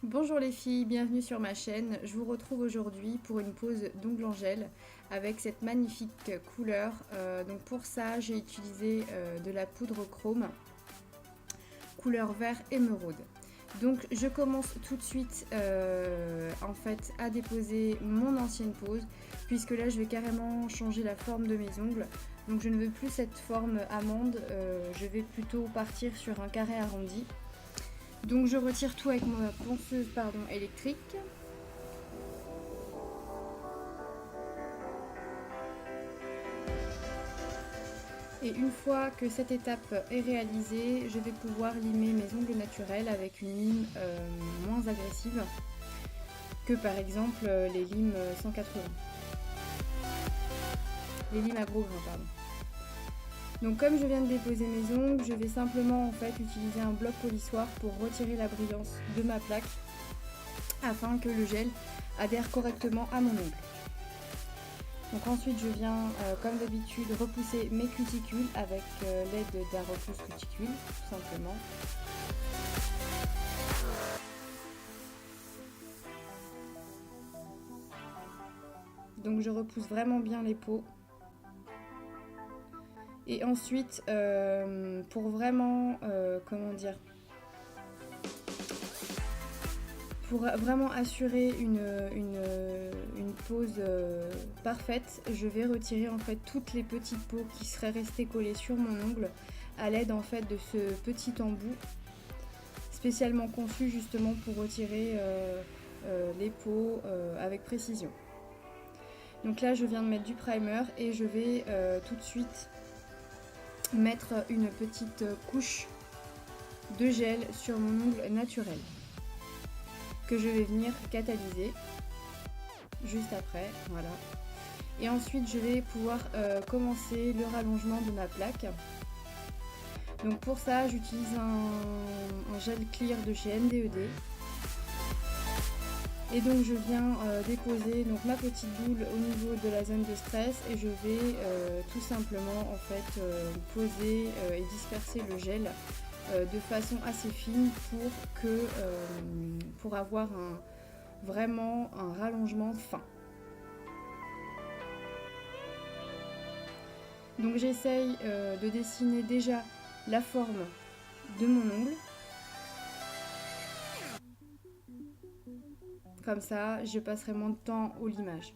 Bonjour les filles, bienvenue sur ma chaîne. Je vous retrouve aujourd'hui pour une pose d'ongles en gel avec cette magnifique couleur. Donc pour ça, j'ai utilisé de la poudre chrome, couleur vert émeraude. Donc je commence tout de suite en fait à déposer mon ancienne pose, puisque là je vais carrément changer la forme de mes ongles. Donc je ne veux plus cette forme amande, je vais plutôt partir sur un carré arrondi. Donc je retire tout avec ma ponceuse électrique. Et une fois que cette étape est réalisée, je vais pouvoir limer mes ongles naturels avec une lime moins agressive que par exemple les limes 180. Les limes à gros grains, pardon. Donc comme je viens de déposer mes ongles, je vais simplement en fait utiliser un bloc polissoir pour retirer la brillance de ma plaque afin que le gel adhère correctement à mon ongle. Donc ensuite je viens comme d'habitude repousser mes cuticules avec l'aide d'un repousse cuticule tout simplement. Donc je repousse vraiment bien les peaux. Et ensuite, pour vraiment, pour vraiment assurer une pose parfaite, je vais retirer en fait toutes les petites peaux qui seraient restées collées sur mon ongle à l'aide en fait de ce petit embout spécialement conçu justement pour retirer les peaux avec précision. Donc là, je viens de mettre du primer et je vais tout de suite mettre une petite couche de gel sur mon ongle naturel que je vais venir catalyser juste après, voilà. Et ensuite je vais pouvoir commencer le rallongement de ma plaque. Donc pour ça j'utilise un gel clear de chez NDED. Et donc je viens déposer donc ma petite boule au niveau de la zone de stress et je vais tout simplement en fait poser et disperser le gel de façon assez fine pour avoir vraiment un rallongement fin. Donc j'essaye de dessiner déjà la forme de mon ongle. Comme ça, je passerai moins de temps au limage.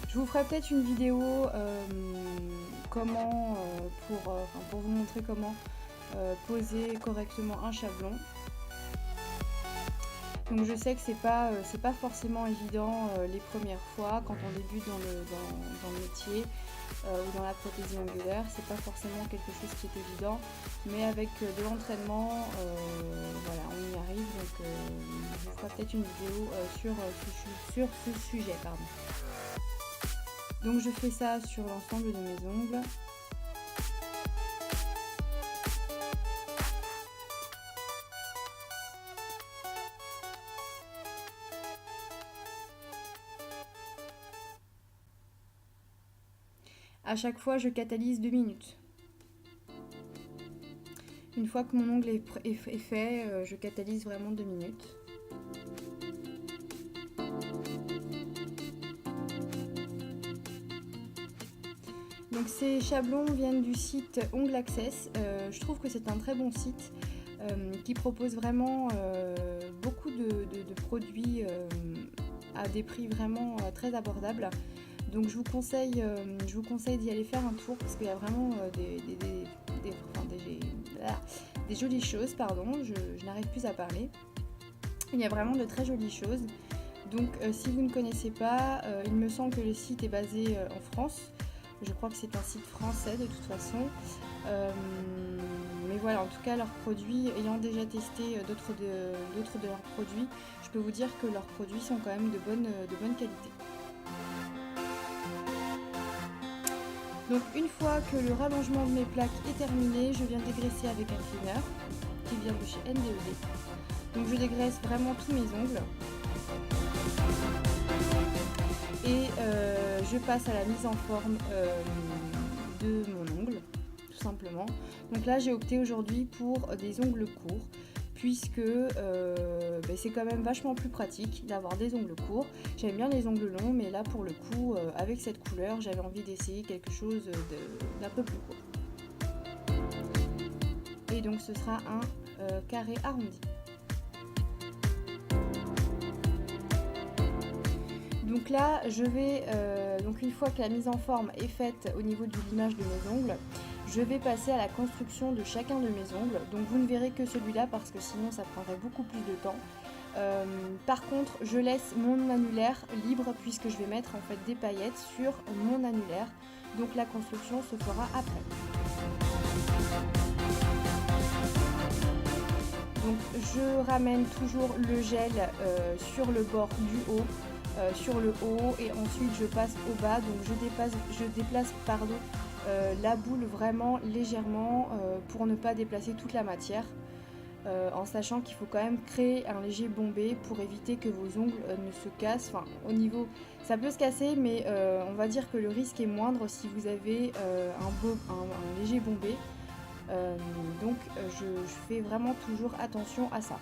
Je vous ferai peut-être une vidéo pour vous montrer comment poser correctement un chablon. Donc je sais que c'est pas forcément évident les premières fois quand on débute dans le métier ou dans la prothésie ongulaire, c'est pas forcément quelque chose qui est évident, mais avec de l'entraînement, voilà, on y arrive. Donc je vous ferai peut-être une vidéo sur ce sujet, pardon. Donc je fais ça sur l'ensemble de mes ongles. À chaque fois, je catalyse 2 minutes. Une fois que mon ongle est fait, je catalyse vraiment 2 minutes. Donc ces chablons viennent du site Ongle Access. Je trouve que c'est un très bon site qui propose vraiment beaucoup de produits à des prix vraiment très abordables. Donc je vous conseille d'y aller faire un tour parce qu'il y a vraiment des jolies choses, pardon, je n'arrive plus à parler. Il y a vraiment de très jolies choses. Donc si vous ne connaissez pas, il me semble que le site est basé en France. Je crois que c'est un site français de toute façon. Mais voilà, en tout cas leurs produits, ayant déjà testé d'autres de leurs produits, je peux vous dire que leurs produits sont quand même de bonne qualité. Donc une fois que le rallongement de mes plaques est terminé, je viens dégraisser avec un cleaner qui vient de chez NDED. Donc je dégraisse vraiment tous mes ongles. Et je passe à la mise en forme de mon ongle, tout simplement. Donc là j'ai opté aujourd'hui pour des ongles courts, puisque c'est quand même vachement plus pratique d'avoir des ongles courts. J'aime bien les ongles longs, mais là pour le coup, avec cette couleur, j'avais envie d'essayer quelque chose d'un peu plus court. Et donc ce sera un carré arrondi. Donc là, je vais, donc une fois que la mise en forme est faite au niveau du limage de mes ongles, je vais passer à la construction de chacun de mes ongles. Donc vous ne verrez que celui-là parce que sinon ça prendrait beaucoup plus de temps. Par contre, je laisse mon annulaire libre puisque je vais mettre en fait des paillettes sur mon annulaire. Donc la construction se fera après. Donc je ramène toujours le gel sur le bord du haut. Sur le haut et ensuite je passe au bas, donc je déplace la boule vraiment légèrement pour ne pas déplacer toute la matière, en sachant qu'il faut quand même créer un léger bombé pour éviter que vos ongles ne se cassent. Enfin, au niveau, ça peut se casser, mais on va dire que le risque est moindre si vous avez un léger bombé. Donc je fais vraiment toujours attention à ça.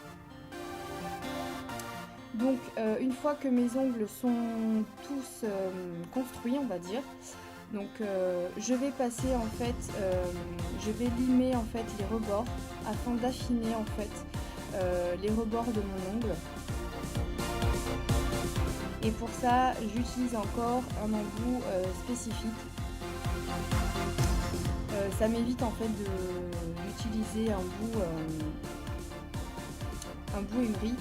Donc une fois que mes ongles sont tous construits, on va dire, donc je vais passer en fait, je vais limer en fait les rebords afin d'affiner en fait les rebords de mon ongle. Et pour ça, j'utilise encore un embout spécifique. Ça m'évite en fait d'utiliser un bout émeri,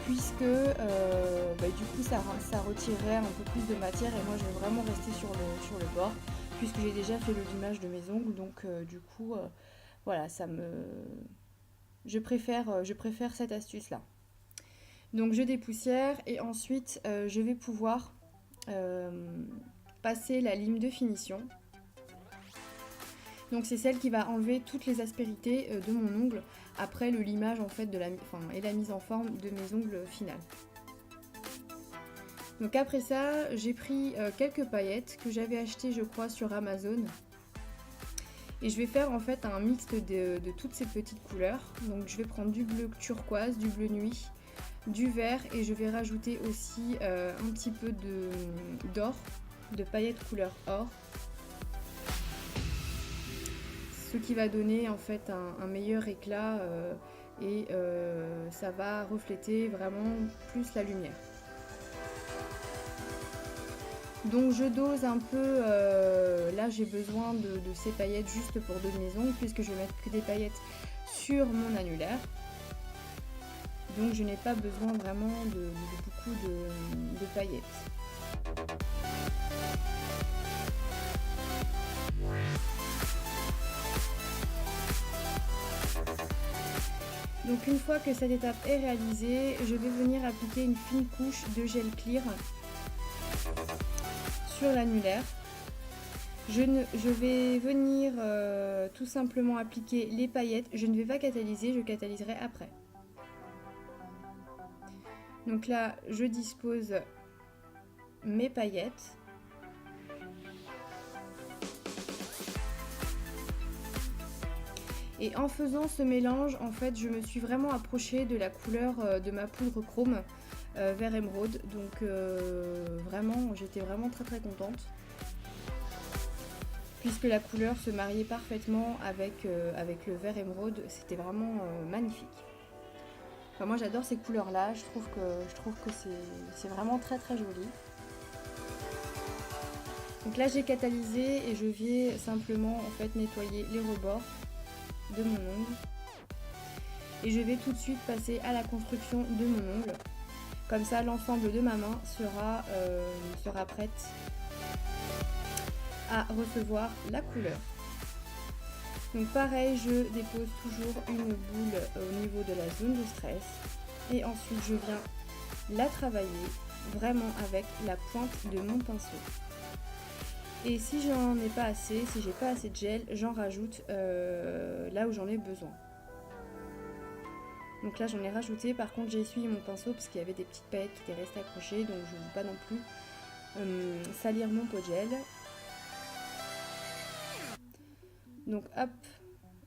puisque du coup ça retirerait un peu plus de matière et moi je vais vraiment rester sur le bord puisque j'ai déjà fait le limage de mes ongles, donc du coup voilà, je préfère cette astuce là. Donc je dépoussière et ensuite je vais pouvoir passer la lime de finition. Donc c'est celle qui va enlever toutes les aspérités de mon ongle après le limage en fait et la mise en forme de mes ongles finales. Donc après ça, j'ai pris quelques paillettes que j'avais achetées je crois sur Amazon. Et je vais faire en fait un mixte de toutes ces petites couleurs. Donc je vais prendre du bleu turquoise, du bleu nuit, du vert et je vais rajouter aussi un petit peu d'or, de paillettes couleur or. Ce qui va donner en fait un meilleur éclat et ça va refléter vraiment plus la lumière. Donc je dose un peu, là j'ai besoin de ces paillettes juste pour deux de mes ongles puisque je vais mettre que des paillettes sur mon annulaire. Donc je n'ai pas besoin vraiment de beaucoup de paillettes. Donc une fois que cette étape est réalisée, je vais venir appliquer une fine couche de gel clear sur l'annulaire. Je vais venir tout simplement appliquer les paillettes. Je ne vais pas catalyser, je catalyserai après. Donc là, je dispose mes paillettes. Et en faisant ce mélange, en fait, je me suis vraiment approchée de la couleur de ma poudre chrome vert émeraude. Donc vraiment, j'étais vraiment très très contente. Puisque la couleur se mariait parfaitement avec le vert émeraude, c'était vraiment magnifique. Enfin, moi j'adore ces couleurs là, je trouve que c'est vraiment très très joli. Donc là j'ai catalysé et je vais simplement en fait nettoyer les rebords de mon ongle. Et je vais tout de suite passer à la construction de mon ongle. Comme ça l'ensemble de ma main sera prête à recevoir la couleur. Donc pareil, je dépose toujours une boule au niveau de la zone de stress et ensuite je viens la travailler vraiment avec la pointe de mon pinceau. Et si j'en ai pas assez, si j'ai pas assez de gel, j'en rajoute là où j'en ai besoin. Donc là j'en ai rajouté, par contre j'ai essuyé mon pinceau parce qu'il y avait des petites paillettes qui étaient restées accrochées, donc je ne veux pas non plus salir mon pot de gel. Donc hop,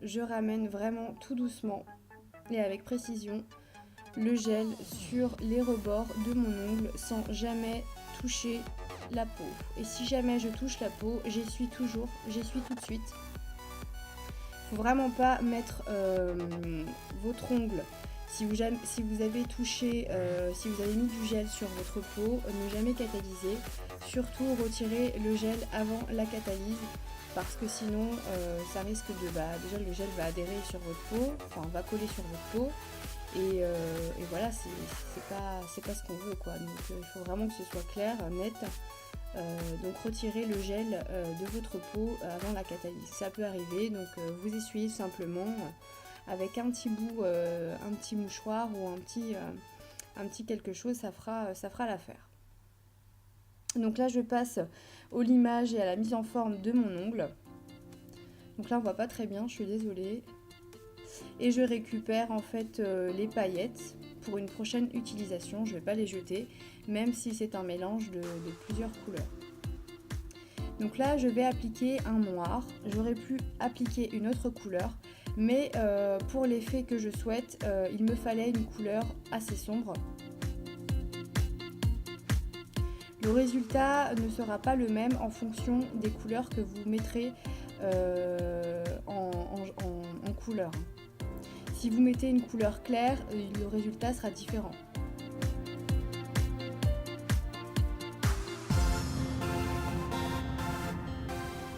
je ramène vraiment tout doucement et avec précision le gel sur les rebords de mon ongle sans jamais toucher la peau. Et si jamais je touche la peau, j'essuie tout de suite. Il ne faut vraiment pas mettre votre ongle. Si vous avez touché, si vous avez mis du gel sur votre peau, ne jamais catalyser. Surtout retirer le gel avant la catalyse parce que sinon ça risque de... déjà le gel va adhérer sur votre peau, enfin va coller sur votre peau et voilà, c'est pas ce qu'on veut quoi. Donc il faut vraiment que ce soit clair, net. Donc retirez le gel de votre peau avant la catalyse. Ça peut arriver, donc vous essuyez simplement avec un petit bout, un petit mouchoir ou un petit quelque chose, ça fera l'affaire. Donc là je passe au limage et à la mise en forme de mon ongle. Donc là on voit pas très bien, je suis désolée. Et je récupère en fait les paillettes pour une prochaine utilisation. Je ne vais pas les jeter, même si c'est un mélange de plusieurs couleurs. Donc là je vais appliquer un noir. J'aurais pu appliquer une autre couleur, mais pour l'effet que je souhaite, il me fallait une couleur assez sombre. Le résultat ne sera pas le même en fonction des couleurs que vous mettrez en couleur. Si vous mettez une couleur claire, le résultat sera différent.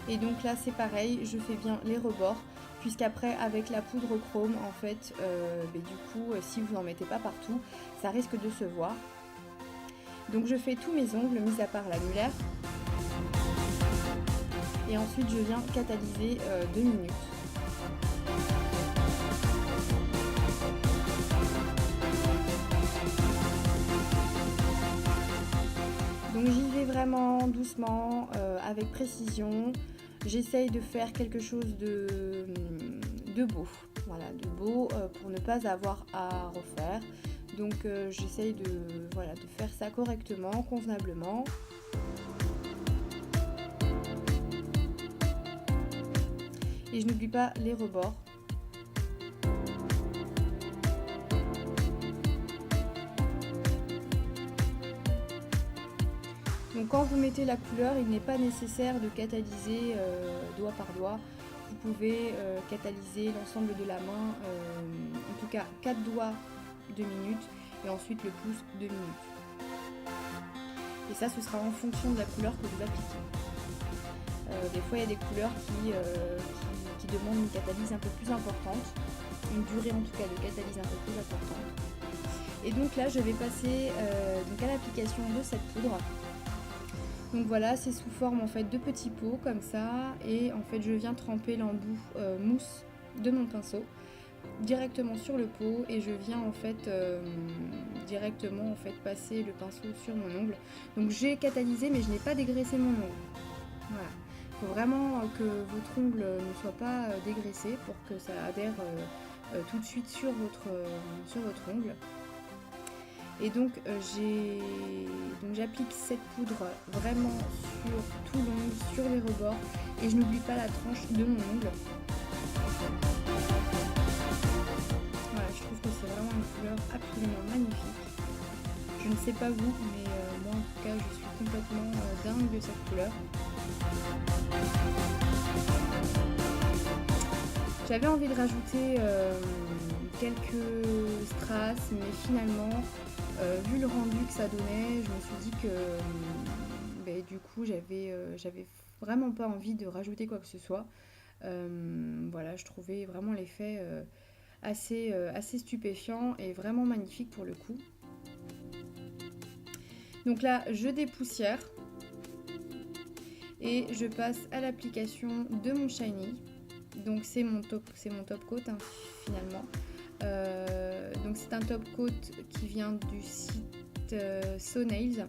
Et donc là c'est pareil, je fais bien les rebords, puisqu'après avec la poudre chrome en fait, du coup si vous n'en mettez pas partout, ça risque de se voir. Donc je fais tous mes ongles, mis à part l'annulaire. Et ensuite je viens catalyser 2 minutes. Donc j'y vais vraiment doucement, avec précision. J'essaye de faire quelque chose de beau, voilà, de beau pour ne pas avoir à refaire. Donc j'essaye de faire ça correctement, convenablement. Et je n'oublie pas les rebords. Donc quand vous mettez la couleur, il n'est pas nécessaire de catalyser doigt par doigt. Vous pouvez catalyser l'ensemble de la main, en tout cas 4 doigts 2 minutes et ensuite le pouce 2 minutes. Et ça, ce sera en fonction de la couleur que vous appliquez. Des fois, il y a des couleurs qui demandent une catalyse un peu plus importante, une durée en tout cas de catalyse un peu plus importante. Et donc là, je vais passer à l'application de cette poudre. Donc voilà, c'est sous forme en fait de petits pots comme ça, et en fait je viens tremper l'embout mousse de mon pinceau directement sur le pot, et je viens en fait directement passer le pinceau sur mon ongle. Donc j'ai catalysé mais je n'ai pas dégraissé mon ongle. Voilà, il faut vraiment que votre ongle ne soit pas dégraissé pour que ça adhère tout de suite sur votre ongle. Et donc j'applique cette poudre vraiment sur tout l'ongle, sur les rebords, et je n'oublie pas la tranche de mon ongle. Voilà, je trouve que c'est vraiment une couleur absolument magnifique. Je ne sais pas vous, mais moi en tout cas je suis complètement dingue de cette couleur. J'avais envie de rajouter quelques strass, mais finalement vu le rendu que ça donnait, je me suis dit que du coup j'avais vraiment pas envie de rajouter quoi que ce soit. Voilà, je trouvais vraiment l'effet assez stupéfiant et vraiment magnifique pour le coup. Donc là je dépoussière et je passe à l'application de mon shiny. Donc c'est mon top coat hein, finalement. Donc c'est un top coat qui vient du site So Nails.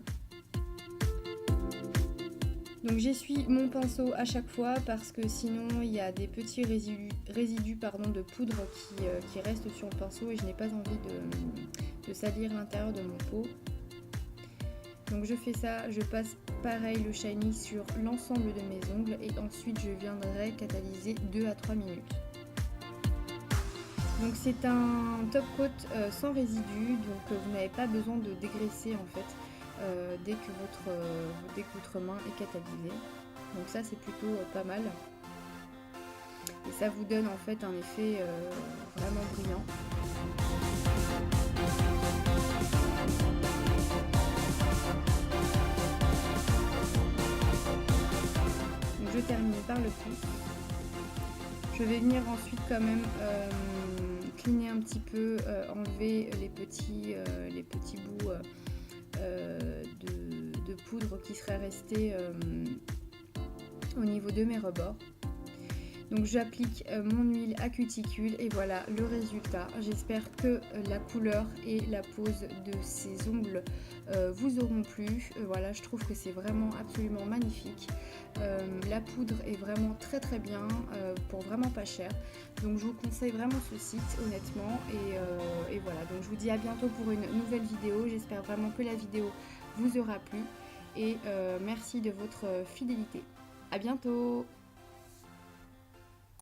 Donc j'essuie mon pinceau à chaque fois parce que sinon il y a des petits résidus de poudre qui restent sur le pinceau et je n'ai pas envie de salir l'intérieur de mon pot. Donc je fais ça, je passe pareil le shiny sur l'ensemble de mes ongles et ensuite je viendrai catalyser 2 à 3 minutes. Donc c'est un top coat sans résidus, donc vous n'avez pas besoin de dégraisser en fait dès que votre main est catalysée. Donc ça c'est plutôt pas mal. Et ça vous donne en fait un effet vraiment brillant. Donc je termine par le pouce. Je vais venir ensuite quand même cleaner un petit peu, enlever les petits bouts de poudre qui seraient restés au niveau de mes rebords. Donc j'applique mon huile à cuticule et voilà le résultat. J'espère que la couleur et la pose de ces ongles vous auront plu. Voilà, je trouve que c'est vraiment absolument magnifique. La poudre est vraiment très très bien pour vraiment pas cher. Donc je vous conseille vraiment ce site honnêtement et voilà. Donc je vous dis à bientôt pour une nouvelle vidéo. J'espère vraiment que la vidéo vous aura plu et merci de votre fidélité. À bientôt!